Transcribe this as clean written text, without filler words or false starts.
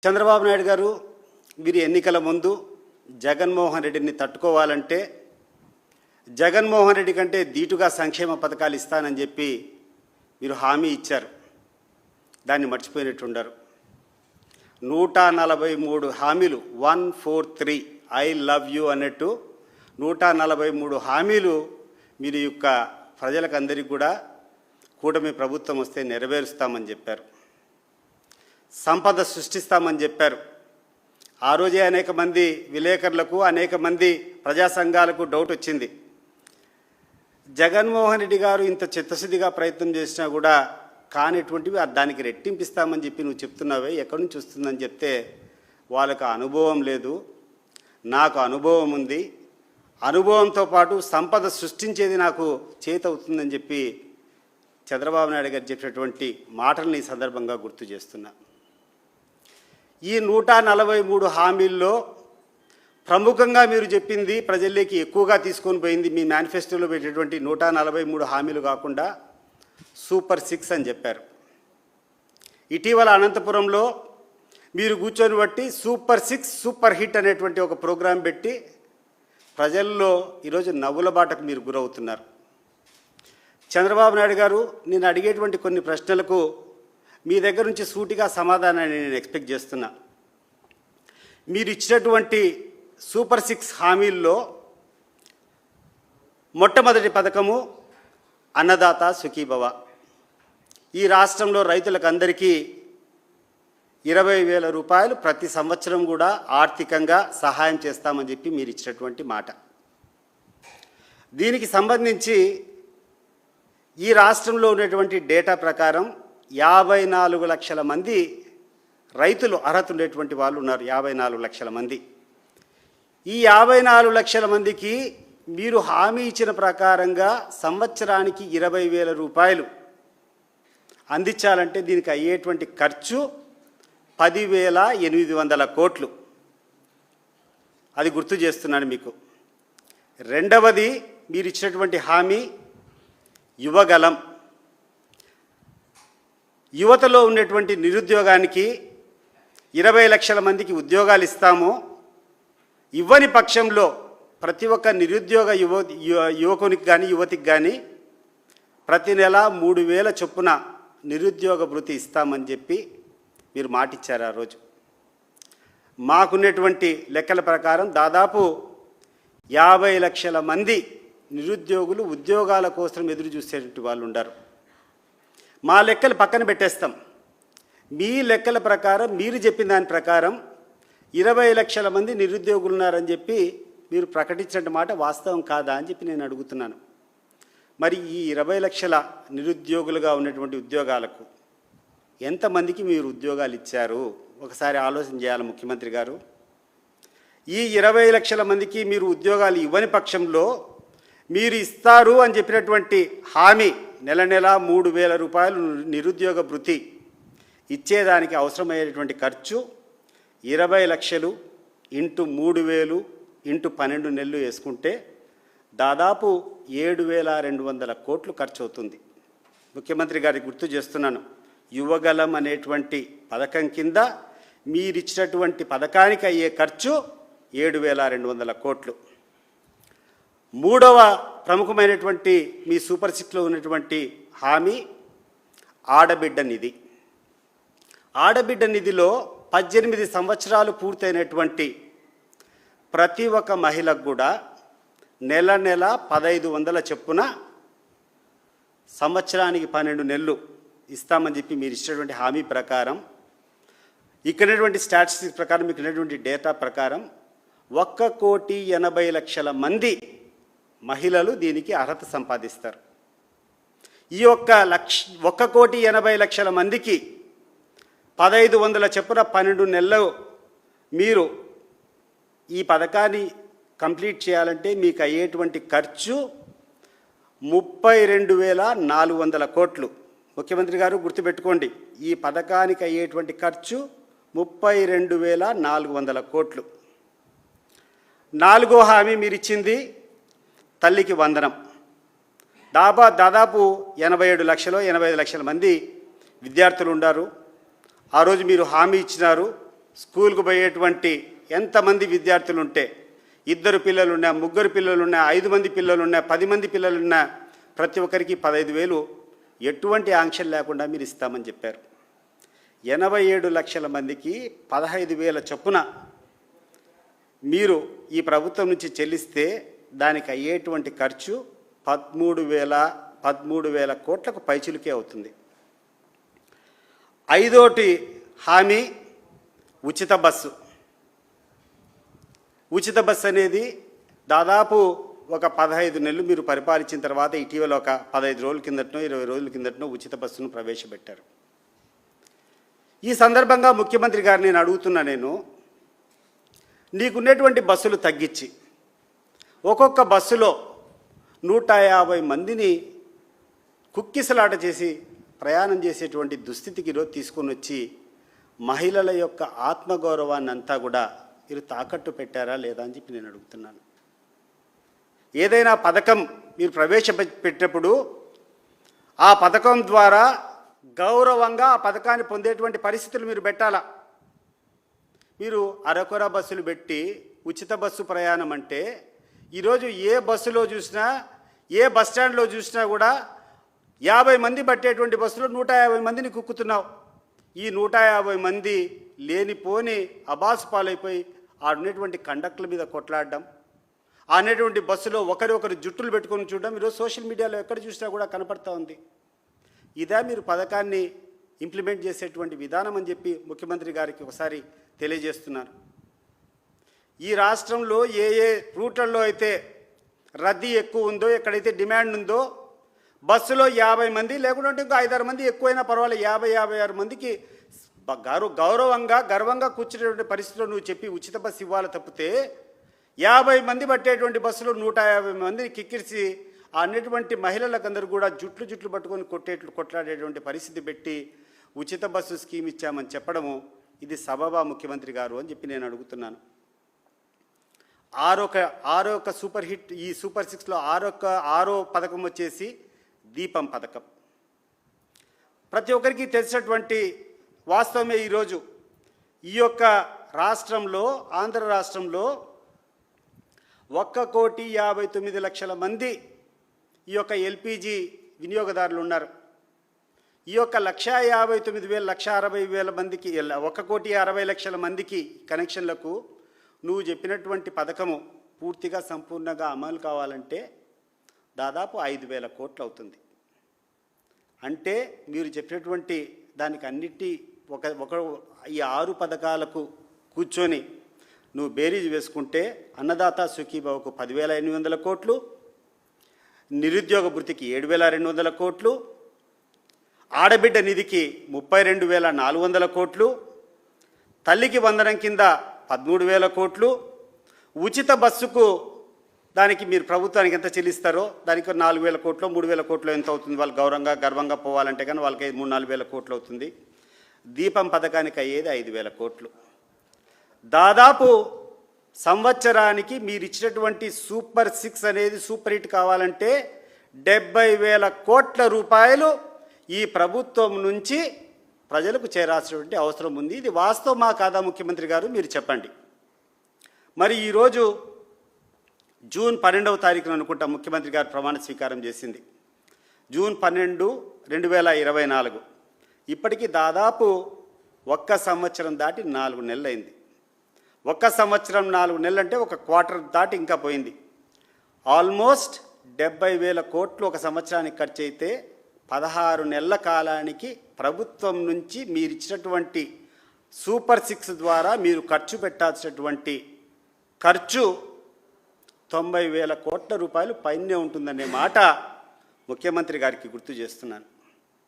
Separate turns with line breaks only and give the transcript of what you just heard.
చంద్రబాబు నాయుడు గారు మీరు ఎన్నికల ముందు జగన్మోహన్ రెడ్డిని తట్టుకోవాలంటే జగన్మోహన్ రెడ్డి కంటే దీటుగా సంక్షేమ పథకాలు ఇస్తానని చెప్పి మీరు హామీ ఇచ్చారు. దాన్ని మర్చిపోయినట్టుండారు. 143 హామీలు 143 ఐ లవ్ యూ అన్నట్టు 143 హామీలు మీరు యొక్క ప్రజలకందరికీ కూడా కూటమి ప్రభుత్వం వస్తే నెరవేరుస్తామని చెప్పారు. సంపద సృష్టిస్తామని చెప్పారు. ఆ రోజే అనేక మంది విలేకరులకు అనేక మంది ప్రజా సంఘాలకు డౌట్ వచ్చింది. జగన్మోహన్ రెడ్డి గారు ఇంత చిత్తశుద్ధిగా ప్రయత్నం చేసినా కూడా కానిటువంటివి దానికి రెట్టింపిస్తామని చెప్పి నువ్వు చెప్తున్నావే, ఎక్కడి నుంచి వస్తుందని చెప్తే వాళ్ళకు అనుభవం లేదు, నాకు అనుభవం ఉంది, అనుభవంతో పాటు సంపద సృష్టించేది నాకు చేతవుతుందని చెప్పి చంద్రబాబు నాయుడు గారు చెప్పినటువంటి మాటల్ని ఈ సందర్భంగా గుర్తు చేస్తున్నా. ఈ 143 హామీల్లో ప్రముఖంగా మీరు చెప్పింది ప్రజల్లోకి ఎక్కువగా తీసుకొని పోయింది మీ మేనిఫెస్టోలో పెట్టేటువంటి 143 హామీలు కాకుండా సూపర్ 6 అని చెప్పారు. ఇటీవల అనంతపురంలో మీరు కూర్చొని బట్టి సూపర్ 6 సూపర్ హిట్ అనేటువంటి ఒక ప్రోగ్రాం పెట్టి ప్రజల్లో ఈరోజు నవ్వుల బాటకు మీరు గురవుతున్నారు. చంద్రబాబు నాయుడు గారు నేను అడిగేటువంటి కొన్ని ప్రశ్నలకు మీ దగ్గర నుంచి సూటిగా సమాధానాన్ని నేను ఎక్స్పెక్ట్ చేస్తున్నా. మీరు ఇచ్చినటువంటి సూపర్ 6 హామీల్లో మొట్టమొదటి పథకము అన్నదాత సుఖీభవ. ఈ రాష్ట్రంలో రైతులకు అందరికీ 20,000 రూపాయలు ప్రతి సంవత్సరం కూడా ఆర్థికంగా సహాయం చేస్తామని చెప్పి మీరు ఇచ్చినటువంటి మాట. దీనికి సంబంధించి ఈ రాష్ట్రంలో ఉన్నటువంటి డేటా ప్రకారం 54 లక్షల మంది రైతులు అర్హత ఉండేటువంటి వాళ్ళు ఉన్నారు. 54 లక్షల మంది. ఈ 54 లక్షల మందికి మీరు హామీ ఇచ్చిన ప్రకారంగా సంవత్సరానికి 20,000 రూపాయలు అందించాలంటే దీనికి అయ్యేటువంటి ఖర్చు 10,800 కోట్లు. అది గుర్తు చేస్తున్నాను మీకు. రెండవది మీరు ఇచ్చినటువంటి హామీ యువగలం. యువతలో ఉన్నటువంటి నిరుద్యోగానికి 20 లక్షల మందికి ఉద్యోగాలు ఇస్తాము. ఇవ్వని పక్షంలో ప్రతి ఒక్క నిరుద్యోగ యువకునికి కానీ యువతికి కానీ ప్రతి నెల 3,000 చొప్పున నిరుద్యోగ భృతి ఇస్తామని చెప్పి మీరు మాటిచ్చారు ఆ రోజు. మాకున్నటువంటి లెక్కల ప్రకారం దాదాపు 50 లక్షల మంది నిరుద్యోగులు ఉద్యోగాల కోసం ఎదురు చూసేటువంటి వాళ్ళు ఉన్నారు. మా లెక్కలు పక్కన పెట్టేస్తాం. మీ లెక్కల ప్రకారం మీరు చెప్పిన దాని ప్రకారం 20 లక్షల మంది నిరుద్యోగులు ఉన్నారని చెప్పి మీరు ప్రకటించిన మాట వాస్తవం కాదా అని చెప్పి నేను అడుగుతున్నాను. మరి ఈ 20 లక్షల నిరుద్యోగులుగా ఉన్నటువంటి ఉద్యోగాలకు ఎంతమందికి మీరు ఉద్యోగాలు ఇచ్చారు ఒకసారి ఆలోచన చేయాలి ముఖ్యమంత్రి గారు. ఈ 20 లక్షల మందికి మీరు ఉద్యోగాలు ఇవ్వని పక్షంలో మీరు ఇస్తారు అని చెప్పినటువంటి హామీ నెల నెల 3,000 రూపాయలు నిరుద్యోగ భృతి ఇచ్చేదానికి అవసరమయ్యేటువంటి ఖర్చు 20 లక్షలు ఇంటూ 3,000 ఇంటూ 12 నెలలు వేసుకుంటే దాదాపు 7,200 కోట్లు ఖర్చు అవుతుంది. ముఖ్యమంత్రి గారికి గుర్తు చేస్తున్నాను, యువగలం అనేటువంటి పథకం కింద మీరిచ్చినటువంటి పథకానికి అయ్యే ఖర్చు 7,200 కోట్లు. మూడవ ప్రముఖమైనటువంటి మీ సూపర్ 6లో ఉన్నటువంటి హామీ ఆడబిడ్డ నిధి. ఆడబిడ్డ నిధిలో 18 సంవత్సరాలు పూర్తయినటువంటి ప్రతి ఒక్క మహిళకు కూడా నెల నెల 1,500 చొప్పున సంవత్సరానికి 12 నెలలు ఇస్తామని చెప్పి మీరు ఇచ్చినటువంటి హామీ ప్రకారం ఇక్కడటువంటి స్టాటిస్టిక్స్ ప్రకారం మీకు ఉన్నటువంటి డేటా ప్రకారం 1,80,00,000 మంది మహిళలు దీనికి అర్హత సంపాదిస్తారు. ఈ 1,80,00,000 మందికి 1,500 చొప్పున 12 నెలలు మీరు ఈ పథకాన్ని కంప్లీట్ చేయాలంటే మీకు అయ్యేటువంటి ఖర్చు 32,400 కోట్లు. ముఖ్యమంత్రి గారు గుర్తుపెట్టుకోండి, ఈ పథకానికి అయ్యేటువంటి ఖర్చు 32,400 కోట్లు. నాలుగో హామీ మీరు ఇచ్చింది తల్లికి వందనం. దాదాపు 87 లక్షలు 85 లక్షల మంది విద్యార్థులు ఉన్నారు. ఆ రోజు మీరు హామీ ఇచ్చినారు స్కూల్కు పోయేటువంటి ఎంతమంది విద్యార్థులు ఉంటే, 2 పిల్లలున్నా, 3 పిల్లలున్నా, 5 మంది పిల్లలున్నా, 10 మంది పిల్లలున్నా ప్రతి ఒక్కరికి 15,000 ఎటువంటి ఆంక్షలు లేకుండా మీరు ఇస్తామని చెప్పారు. 87 లక్షల మందికి 15,000 చొప్పున మీరు ఈ ప్రభుత్వం నుంచి చెల్లిస్తే దానికి అయ్యేటువంటి ఖర్చు 13,000 కోట్లకు పైచిలుకే అవుతుంది. 5వ హామీ ఉచిత బస్సు. ఉచిత బస్సు అనేది దాదాపు ఒక 15 నెలలు మీరు పరిపాలించిన తర్వాత ఇటీవల ఒక 15 రోజుల కిందటనో 20 రోజుల కిందటనో ఉచిత బస్సును ప్రవేశపెట్టారు. ఈ సందర్భంగా ముఖ్యమంత్రి గారు నేను అడుగుతున్నా, నీకున్నటువంటి బస్సులు తగ్గించి ఒక్కొక్క బస్సులో 150 మందిని కుక్కిసలాట చేసి ప్రయాణం చేసేటువంటి దుస్థితికి ఈరోజు తీసుకొని వచ్చి మహిళల యొక్క ఆత్మగౌరవాన్ని అంతా కూడా మీరు తాకట్టు పెట్టారా లేదా అని చెప్పి నేను అడుగుతున్నాను. ఏదైనా పథకం మీరు ప్రవేశపెట్టినప్పుడు ఆ పథకం ద్వారా గౌరవంగా ఆ పథకాన్ని పొందేటువంటి పరిస్థితులు మీరు పెట్టాలా. మీరు అరకొర బస్సులు పెట్టి ఉచిత బస్సు ప్రయాణం అంటే ఈరోజు ఏ బస్సులో చూసినా, ఏ బస్ స్టాండ్లో చూసినా కూడా 50 మంది పట్టేటువంటి బస్సులో 150 మందిని కుక్కుతున్నావు. ఈ 150 మంది లేనిపోని అబాసు పాలైపోయి ఆడున్నటువంటి కండక్టర్ల మీద కొట్లాడడం, అనేటువంటి బస్సులో ఒకరు జుట్టులు పెట్టుకొని చూడడం ఈరోజు సోషల్ మీడియాలో ఎక్కడ చూసినా కూడా కనపడుతూ ఉంది. ఇదే మీరు పథకాన్ని ఇంప్లిమెంట్ చేసేటువంటి విధానం అని చెప్పి ముఖ్యమంత్రి గారికి ఒకసారి తెలియజేస్తున్నారు. ఈ రాష్ట్రంలో ఏ రూట్లలో అయితే రద్దీ ఎక్కువ ఉందో, ఎక్కడైతే డిమాండ్ ఉందో బస్సులో 50 మంది లేకుంటే ఇంకో 5-6 మంది ఎక్కువైనా పర్వాలేదు, 50-56 మందికి గర్వంగా కూర్చునేటువంటి పరిస్థితిలో నువ్వు చెప్పి ఉచిత బస్సు ఇవ్వాలి తప్పితే 50 మంది పట్టేటువంటి బస్సులో 150 మందిని కిక్కిరిసి అనేటువంటి మహిళలకందరూ కూడా జుట్లు పట్టుకొని కొట్లాడేటువంటి పరిస్థితి పెట్టి ఉచిత బస్సు స్కీమ్ ఇచ్చామని చెప్పడము ఇది సబబా ముఖ్యమంత్రి గారు అని చెప్పి నేను అడుగుతున్నాను. ఆరొక సూపర్ హిట్, ఈ సూపర్ 6లో ఆరో పథకం వచ్చేసి దీపం పథకం. ప్రతి ఒక్కరికి తెలిసినటువంటి వాస్తవమే. ఈరోజు ఈ యొక్క రాష్ట్రంలో, ఆంధ్ర రాష్ట్రంలో 1,59,00,000 మంది ఈ యొక్క ఎల్పిజి వినియోగదారులు ఉన్నారు. ఈ యొక్క 1,59,000 మందికి 1,60,00,000 మందికి కనెక్షన్లకు నువ్వు చెప్పినటువంటి పథకము పూర్తిగా సంపూర్ణంగా అమలు కావాలంటే దాదాపు 5,000 కోట్లు అవుతుంది. అంటే మీరు చెప్పినటువంటి దానికి అన్నిటి ఈ 6 పథకాలకు కూర్చొని నువ్వు బేరీజ్ వేసుకుంటే అన్నదాత సుఖీభావకు 10,800 కోట్లు, నిరుద్యోగ భృతికి 7,200 కోట్లు, ఆడబిడ్డ నిధికి 32,400 కోట్లు, తల్లికి వందనం కింద 13,000 కోట్లు, ఉచిత బస్సుకు దానికి మీరు ప్రభుత్వానికి ఎంత చెల్లిస్తారో దానికి 4,000 కోట్లు, 3,000 కోట్లు ఎంత అవుతుంది, వాళ్ళు గర్వంగా పోవాలంటే కానీ వాళ్ళకి 3,000-4,000 కోట్లు అవుతుంది. దీపం పథకానికి అయ్యేది 5,000 కోట్లు. దాదాపు సంవత్సరానికి మీరు ఇచ్చినటువంటి సూపర్ 6 అనేది సూపర్ హిట్ కావాలంటే 70,000 కోట్ల రూపాయలు ఈ ప్రభుత్వం నుంచి ప్రజలకు చేరాల్సినటువంటి అవసరం ఉంది. ఇది వాస్తవమా కాదా ముఖ్యమంత్రి గారు, మీరు చెప్పండి. మరి ఈరోజు జూన్ 12వ తారీఖున అనుకుంటా ముఖ్యమంత్రి గారు ప్రమాణ స్వీకారం చేసింది. జూన్ 12, 2024. ఇప్పటికీ దాదాపు 1 సంవత్సరం దాటి 4 నెలలు అయింది. 1 సంవత్సరం 4 నెలలు అంటే 1 క్వార్టర్ దాటి ఇంకా పోయింది. ఆల్మోస్ట్ 70,000 కోట్లు 1 సంవత్సరానికి ఖర్చు అయితే 16 నెలల కాలానికి ప్రభుత్వం నుంచి మీరు ఇచ్చినటువంటి సూపర్ 6 ద్వారా మీరు ఖర్చు పెట్టాల్సినటువంటి ఖర్చు 90,000 కోట్ల రూపాయలు పైనే ఉంటుందనే మాట ముఖ్యమంత్రి గారికి గుర్తు చేస్తున్నాను.